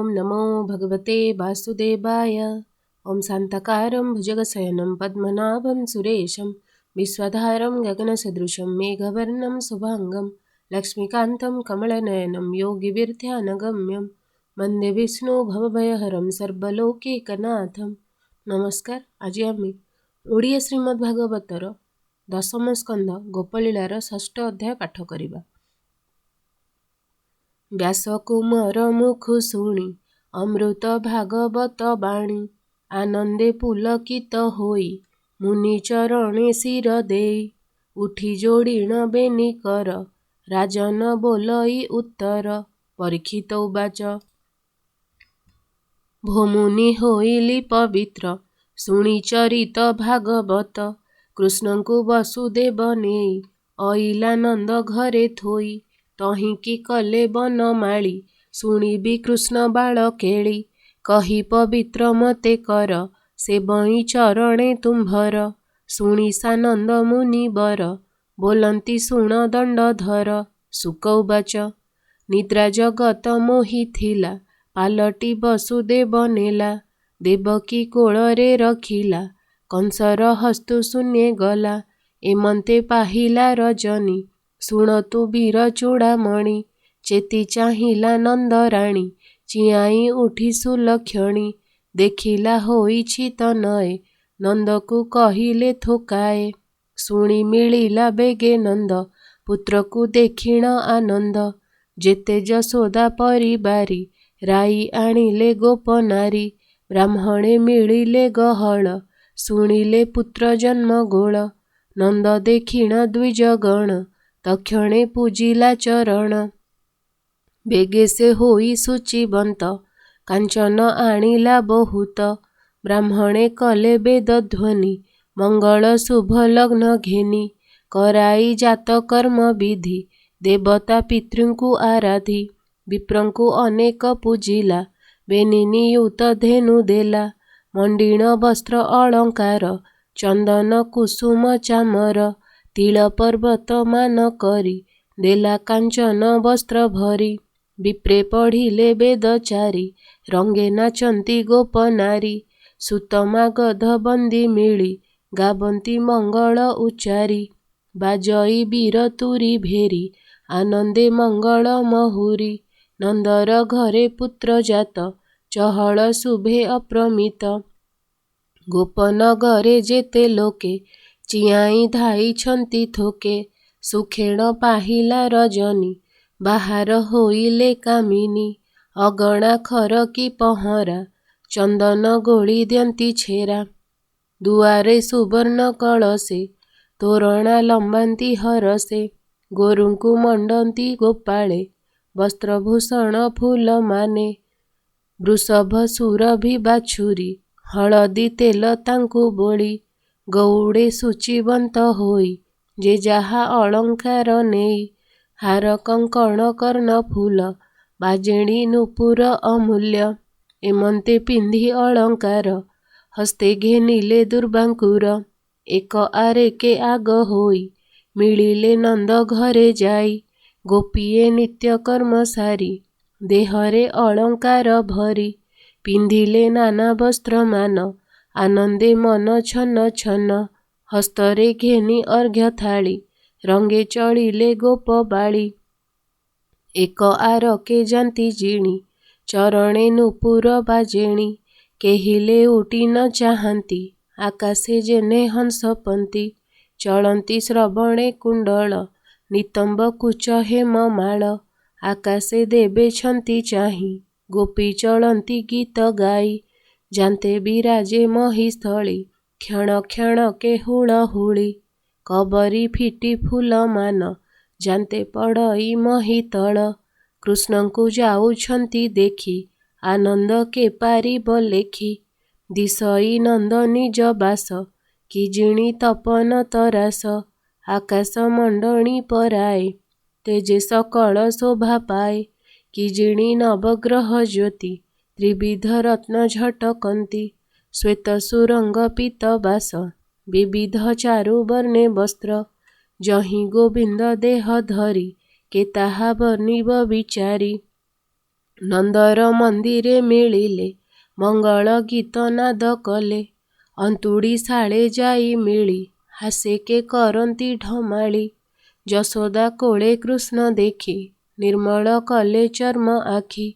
ओम नमो भगवते वासुदेवाय। ओम शान्ताकारं भुजगशयनं पद्मनाभं सुरेशं विश्वधारं गगनसदृशं मेघवर्णं शुभांगं लक्ष्मीकान्तं कमलनयनं योगिविरध्यानगम्यं वन्दे विष्णु भवभयहरं सर्वलोकैकनाथं। नमस्कार। आज आम्ही ओडिया श्रीमद् भागवतर दशम स्कंध गोपलीलार षष्ठ अध्याय पाठ करिबा। व्यास कुमार मुखु शुणी अमृत भागवत बाणी आनंदे पुलकित होई मुनि चरणे शिर देई उठी जोड़ीण बेनी कर राजन बोलई उत्तर परीक्षित उवाच भोमुनि होइली पवित्र शुणी चरित भागवत कृष्णଙ୍କୁ वसुदेव नेई अइला नंद घरे थोई तहीं कि कले बनमाळी शुणिबी कृष्ण बाळ केळी कही पवित्र मते कर सेवई चरणे तुम्भर शुणी सानंद मुनि बर बोलंती शुण दंडधर शुक उवाच निद्रा जगत मोहिथिला पालटी वसुदेव नेला देवकी कोଳରେ रखिला कंसर हस्तु शून्ये गला एमंते पाहिला रजनी शुणतु वीर चूड़ामणि चेती चाहिला नंदराणी चियाई उठी सुलक्षणी देखिला होइछि तनये नंदकु कहिले थोकाए शुणी मिलिला बेगे नंद पुत्रकु देखिण आनंद जेते जशोदा परिबारी राई आनिले गोपनारी ब्राह्मणे मिलिले गहळ शुणिले पुत्र जन्म गोळ नंद देखिण द्विजगण तक्षणे पूजिला चरण बेगे से होई शुचिवंत कांचन आनिला बहुत ब्राह्मणे कले वेदध्वनि मंगल शुभ लग्न घेनी कराई जात कर्म विधि देवता पितृंकु आराधी विप्रंकु अनेक पूजिला बेनिनियुत धेनु देला मंडिण वस्त्र अलंकार चंदन कुसुम चामर तिल पर्वत मान करी देला कांचन वस्त्र भरी विप्रे पढ़िले वेदचारी रंगे नाचंती गोपनारी सुतमा गध बंदी मिली गाबंती मंगल उच्चारी बाजई वीर तुरी भेरी आनंदे मंगल महुरी नंदर घरे पुत्र जात चहल शुभे अप्रमित गोपनगरे जेते लोके चियाई धाई छंती थोके सुखेण पाहिला रजनी बाहर होइले कामिनी अगणा खर की पहरा चंदन गोली दियंती छेरा दुआरे सुवर्ण कलसे तोरणा लंबांती हरसे गोरुंकु मंडंती गोपाळे वस्त्रभूषण फूल माने वृषभ सुरभि बाछुरी हळदी तेल तांकु बोली गौड़े शुचिवंत होई जे जाहा अलंकार नेई हार कंकण कर्ण फूल बाजेणी नुपुर अमूल्य एमंते पिंधी अलंकार हस्ते घेनिले दुर्बांकुर एक आरेके आग होई मिलिले नंद घरे जाई गोपीए नित्य कर्म सारी देहरे अलंकार भरी पिंधिले नाना वस्त्र मान आनंदे मन छन्न छन्न हस्तरे घेनी अर्घ्य थाली रंगे चढ़िले गोप बाली एक आरके जांती जिणी चरणे नुपुर बाजेणी केहिले उटी न चाहंती आकाशे जेने हंसपंती चलंती श्रवणे कुंडल नितंब कुच हेम माळ आकाशे देबे छंती चाही गोपी चलंती गीत गाई जांते बिराजे महीस्थली क्षण क्षण के हुळ हुळी कबरी फिटी फूल मान जांते पड़ई मही तळ कृष्णंकु जाउछंती देखी आनंद के पारिब लेखी दिसई नंद निज बास कि जिणी तपन तरास आकाश मंडणी पराए तेजे सकल शोभा पाए कि जिणी नवग्रह ज्योति त्रिविध रत्न झटकंती श्वेत सुरंग पीत बास विविध चारु वर्णे वस्त्र जही गोविंद देह धरी के ताहा वर्णिब विचारी ନନ୍ଦର ମନ୍ଦିରେ ମିଳିଲେ ମଙ୍ଗଳ ଗୀତ ନାଦ କଲେ। ଅନ୍ତୁଡ଼ି ଶାଳେ ଯାଇ ମିଳି ହାସେକେ କରନ୍ତି ଢମାଳି। ଯଶୋଦା କୋଳେ କୃଷ୍ଣ ଦେଖି ନିର୍ମଳ କଲେ ଚର୍ମ ଆଖି।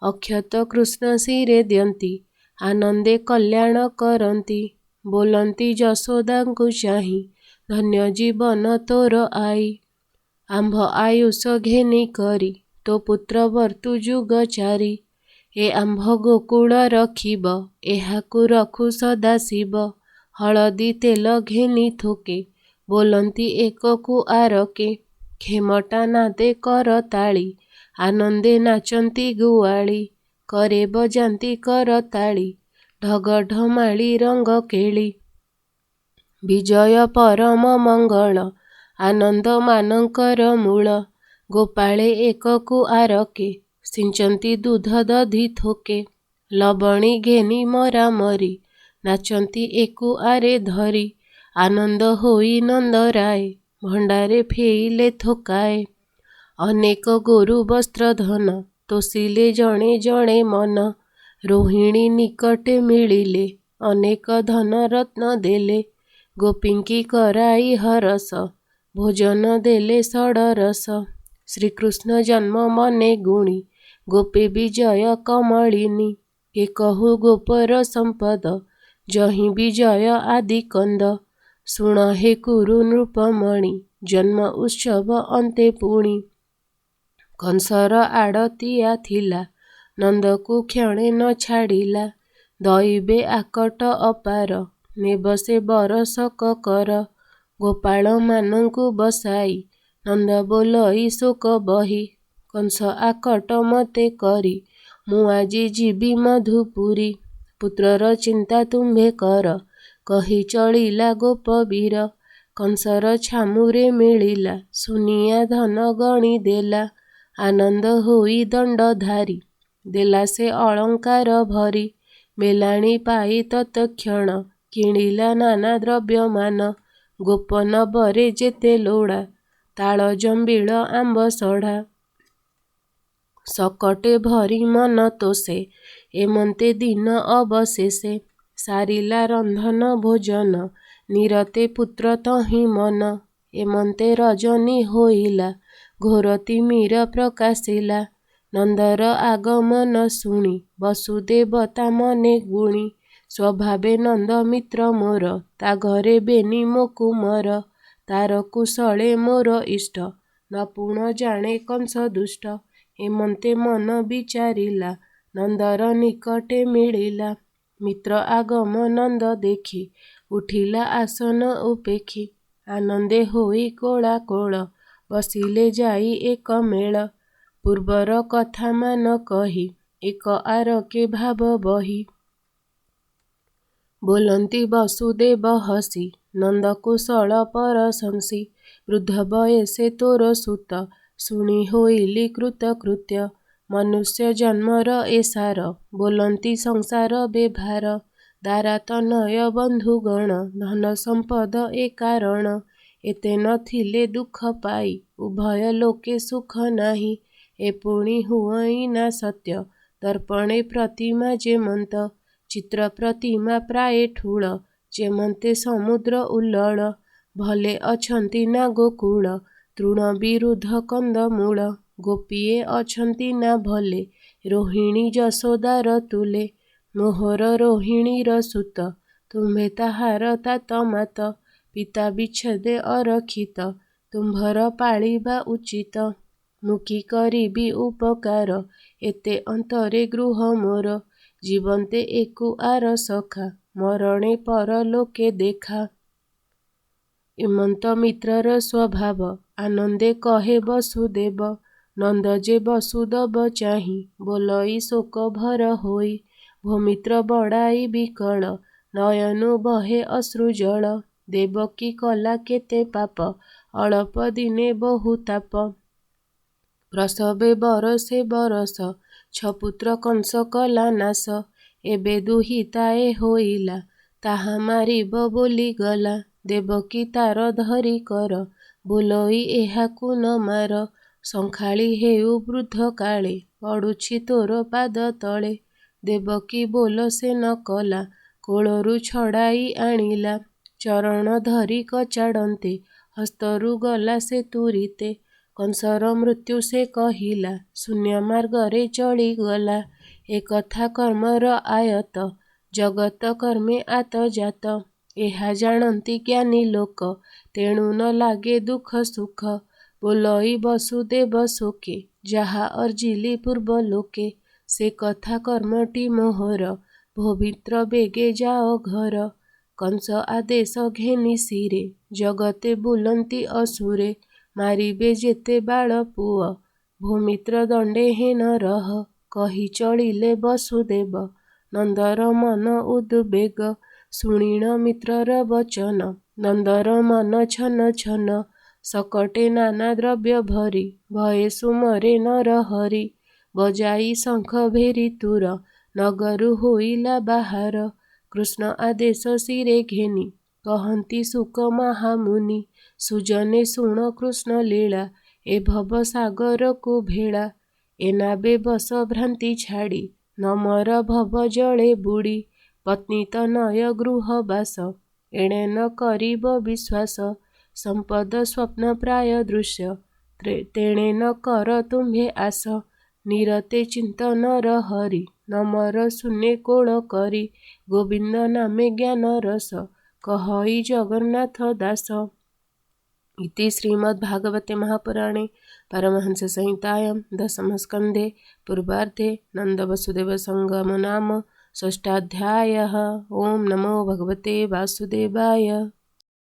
ଅକ୍ଷତ କୃଷ୍ଣ ଶିରେ ଦିଅନ୍ତି ଆନନ୍ଦେ କଲ୍ୟାଣ କରନ୍ତି। ବୋଲନ୍ତି ଯଶୋଦାଙ୍କୁ ଚାହିଁ ଧନ୍ୟ ଜୀବନ ତୋର ଆଇ। ଆମ୍ଭ ଆୟୁଷ ଘେନି କରି ତୋ ପୁତ୍ର ବର୍ତ୍ତୁ ଯୁଗ ଚାରି। ଏ ଆମ୍ଭ ଗୋକୁଳ ରଖିବ ଏହାକୁ ରଖୁ ସଦା ଶିବ। ହଳଦୀ ତେଲ ଘେନି ଥୋକେ ବୋଲନ୍ତି ଏକକୁ ଆରକେ। ଖେମଟା ନାଦେ କରତାଳି ଆନନ୍ଦେ ନାଚନ୍ତି ଗୁଆଳି। କରେ ବଜାନ୍ତି କରତାଳି ଢଗ ଢମାଳି ରଙ୍ଗ କେଳି। ବିଜୟ ପରମ ମଙ୍ଗଳ ଆନନ୍ଦ ମାନଙ୍କର ମୂଳ। ଗୋପାଳେ ଏକକୁ ଆରକେ ସିଞ୍ଚନ୍ତି ଦୁଧ ଦଧି ଥୋକେ। ଲବଣୀ ଘେନି ମରାମରି ନାଚନ୍ତି ଏକୁ ଆରେ ଧରି। ଆନନ୍ଦ ହୋଇ ନନ୍ଦରାଏ ଭଣ୍ଡାରେ ଫେଇଲେ ଥୋକାଏ। ଅନେକ ଗୋରୁ ବସ୍ତ୍ର ଧନ ତୋଷିଲେ ଜଣେ ଜଣେ ମନ। ରୋହିଣୀ ନିକଟେ ମିଳିଲେ ଅନେକ ଧନ ରତ୍ନ ଦେଲେ। ଗୋପୀଙ୍କି କରାଇ ହରସ ଭୋଜନ ଦେଲେ ଷଡ଼ରସ। ଶ୍ରୀକୃଷ୍ଣ ଜନ୍ମ ମନେ ଗୁଣି ଗୋପେ ବିଜୟ କମଳିନୀ। କେ କହୁ ଗୋପର ସମ୍ପଦ ଯହିଁ ବିଜୟ ଆଦି କନ୍ଦ। ଶୁଣ ହେ କୁରୁ ନୃପମଣି ଜନ୍ମ ଉତ୍ସବ ଅନ୍ତେ ପୁଣି। କଂସର ଆଡ଼ତିଆ ଥିଲା ନନ୍ଦକୁ କ୍ଷଣେ ନ ଛାଡ଼ିଲା। ଦଇବେ ଆକଟ ଅପାର ନେବ ସେ ବରଷକ କର। ଗୋପାଳମାନଙ୍କୁ ବସାଇ ନନ୍ଦ ବୋଲଇ ଶୋକ ବହି। କଂସ ଆକଟ ମତେ କରି ମୁଁ ଆଜି ଯିବି ମଧୁପୁରୀ। ପୁତ୍ରର ଚିନ୍ତା ତୁମ୍ଭେ କର କହି ଚଳିଲା ଗୋପବୀର। କଂସର ଛାମୁରେ ମିଳିଲା ସୁନିଆ ଧନ ଗଣି ଦେଲା। ଆନନ୍ଦ ହୋଇ ଦଣ୍ଡଧାରୀ ଦେଲା ସେ ଅଳଙ୍କାର ଭରି। ମେଲାଣି ପାଇ ତତକ୍ଷଣ କିଣିଲା ନାନା ଦ୍ରବ୍ୟମାନ। ଗୋପ ନବରେ ଯେତେ ଲୋଡ଼ା ତାଳ ଜମ୍ବିଳ ଆମ୍ବ ସଢ଼ା। ସକଟେ ଭରି ମନ ତୋଷେ ଏମନ୍ତେ ଦିନ ଅବଶେଷେ। ସାରିଲା ରନ୍ଧନ ଭୋଜନ ନିରତେ ପୁତ୍ର ତହିଁ ମନ। ଏମନ୍ତେ ରଜନୀ ହୋଇଲା ଘୋର ତିମିର ପ୍ରକାଶିଲା। ନନ୍ଦର ଆଗମନ ଶୁଣି ବସୁଦେବ ତା ମନେ ଗୁଣି। ସ୍ୱଭାବେ ନନ୍ଦ ମିତ୍ର ମୋର ତା ଘରେ ବେନି ମୋ କୁମର। ତାର କୁଶଳେ ମୋର ଇଷ୍ଟ ନପୁଣ ଜାଣେ କଂସ ଦୁଷ୍ଟ। ଏମନ୍ତେ ମନ ବିଚାରିଲା ନନ୍ଦର ନିକଟେ ମିଳିଲା। ମିତ୍ର ଆଗମ ନନ୍ଦ ଦେଖି ଉଠିଲା ଆସନ ଉପେକ୍ଷୀ। ଆନନ୍ଦେ ହୋଇ କୋଳାକୋଳ ବସିଲେ ଯାଇ ଏକ ମେଳ। ପୂର୍ବର କଥା ମାନ କହି ଏକ ଆରକେ ଭାବ ବହି। ବୋଲନ୍ତି ବସୁଦେବ ହସି ନନ୍ଦ କୁଶଳ ପରଶଂସି। ବୃଦ୍ଧ ବୟସେ ତୋର ସୁତ ଶୁଣି ହୋଇଲି କୃତକୃତ୍ୟ। ମନୁଷ୍ୟ ଜନ୍ମର ଏ ସାର ବୋଲନ୍ତି ସଂସାର ବେଭାର। ଦାରା ତନୟ ବନ୍ଧୁଗଣ ଧନ ସମ୍ପଦ ଏ କାରଣ। ଏତେ ନଥିଲେ ଦୁଃଖ ପାଇ ଉଭୟ ଲୋକେ ସୁଖ ନାହିଁ। ଏ ପୁଣି ହୁଅଇନା ସତ୍ୟ ଦର୍ପଣେ ପ୍ରତିମା ଯେମନ୍ତ। ଚିତ୍ର ପ୍ରତିମା ପ୍ରାୟେ ଠୁଳ ଯେମନ୍ତେ ସମୁଦ୍ର ଉଲ୍ଲଳ। ଭଲେ ଅଛନ୍ତି ନା ଗୋକୁଳ ତୃଣ ବିରୁଦ୍ଧ କନ୍ଦମୂଳ। ଗୋପୀଏ ଅଛନ୍ତି ନା ଭଲେ ରୋହିଣୀ ଯଶୋଦାର ତୁଲେ। ମୋହର ରୋହିଣୀର ସୁତ ତୁମ୍ଭେ ତାହାର ତାତ ମାତ। ପିତା ବିଚ୍ଛେଦେ ଅରକ୍ଷିତ ତୁମ୍ଭର ପାଳିବା ଉଚିତ। ମୁଁ କି କରିବି ଉପକାର ଏତେ ଅନ୍ତରେ ଗୃହ ମୋର। ଜୀବନ୍ତେ ଏକୁ ଆର ସଖା ମରଣେ ପରଲୋକେ ଦେଖା। ଏମନ୍ତ ମିତ୍ରର ସ୍ୱଭାବ ଆନନ୍ଦେ କହେ ବସୁଦେବ। ନନ୍ଦ ଯେ ବସୁଦବ ଚାହିଁ ବୋଲଇ ଶୋକ ଭର ହୋଇ। ଭୋ ମିତ୍ର ବଡ଼ାଇ ବିକଳ ନୟନୁ ବହେ ଅଶ୍ରୁଜଳ। ଦେବକୀ କଲା କେତେ ପାପ ଅଳପ ଦିନେ ବହୁ ତାପ। ପ୍ରସବେ ବରଷେ ବରଷ ଛପୁତ୍ର କଂସ କଲା ନାଶ। ଏବେ ଦୁହିତାଏ ହୋଇଲା ତାହା ମାରିବ ବୋଲି ଗଲା। ଦେବକୀ ତାର ଧରି କର ବୋଲଇ ଏହାକୁ ନ ମାର। ସଂଖାଳି ହେଉ ବୃଦ୍ଧ କାଳେ ପଡ଼ୁଛି ତୋର ପାଦ ତଳେ। ଦେବକୀ ବୋଲ ସେ ନ କଲା, କୋଳରୁ ଛଡ଼ାଇ ଆଣିଲା। ଚରଣ ଧରି କଚାଡ଼ନ୍ତେ, ହସ୍ତରୁ ଗଲା ସେ ତୁରିତେ। କଂସର ମୃତ୍ୟୁ ସେ କହିଲା, ଶୂନ୍ୟ ମାର୍ଗରେ ଚଳିଗଲା। ଏ କଥା କର୍ମର ଆୟତ, ଜଗତ କର୍ମେ ଆତଜାତ। ଏହା ଜାଣନ୍ତି ଜ୍ଞାନୀ ଲୋକ, ତେଣୁ ନ ଲାଗେ ଦୁଃଖ ସୁଖ। ବୋଲଇ ବସୁଦେବ ଶୋକେ, ଯାହା ଅର୍ଜିଲି ପୂର୍ବ ଲୋକେ। ସେ କଥା କର୍ମଟି ମୋହର, ଭୋମିତ୍ର ବେଗେ ଯାଅ ଘର। କଂସ ଆଦେଶ ଘେନି ଶିରେ, ଜଗତେ ବୁଲନ୍ତି ଅସୁରେ। ମାରିବେ ଯେତେ ବାଳ ପୁଅ, ଭୂମିତ୍ର ଦଣ୍ଡେ ହେନ ରହ। କହି ଚଳିଲେ ବସୁଦେବ, ନନ୍ଦର ମନ ଉଦ୍ବେଗ। ଶୁଣିଣ ମିତ୍ରର ବଚନ, ନନ୍ଦର ମନ ଛନ ଛନ। ସକଟେ ନାନା ଦ୍ରବ୍ୟ ଭରି, ଭୟେ ସୁମରେ ନରହରି। ବଜାଇ ଶଙ୍ଖ ଭେରି ତୁର, ନଗରୁ ହୋଇଲା ବାହାର। କୃଷ୍ଣ ଆଦେଶ ଶିରେ ଘେନି, କହନ୍ତି ଶୁକ ମହାମୁନି। ସୁଜନେ ଶୁଣ କୃଷ୍ଣ ଲୀଳା, ଏ ଭବ ସାଗରକୁ ଭେଳା। ଏ ନାବେ ବସ ଭ୍ରାନ୍ତି ଛାଡ଼ି, ନମର ଭବ ଜଳେ ବୁଡ଼ି। ପତ୍ନୀ ତନୟ ଗୃହ ବାସ, ଏଣେ ନ କରିବ ବିଶ୍ୱାସ। ସମ୍ପଦ ସ୍ୱପ୍ନ ପ୍ରାୟ ଦୃଶ୍ୟ, ତେଣେ ନ କର ତୁମ୍ଭେ ଆସ। ନିରତେ ଚିନ୍ତନର ହରି, ନମର ଶୂନ୍ୟେ କୋଳ କରି। ଗୋବିନ୍ଦ ନାମେ ଜ୍ଞାନ ରସ, କହଇ ଜଗନ୍ନାଥ ଦାସ। ଇତି ଶ୍ରୀମଦ୍ଭାଗବତେ ମହାପୁରାଣେ ପାରମହଂସ ସଂହିତାୟାं ଦଶମସ୍କନ୍ଧେ ପୂର୍ବାର୍ଦ୍ଧେ ନନ୍ଦବସୁଦେବ ସଂଗମो ନାମ ଷଷ୍ଠାଧ୍ୟାୟः। ଓಂ ନମೋ ଭଗବତେ ବାସୁଦେବାୟ।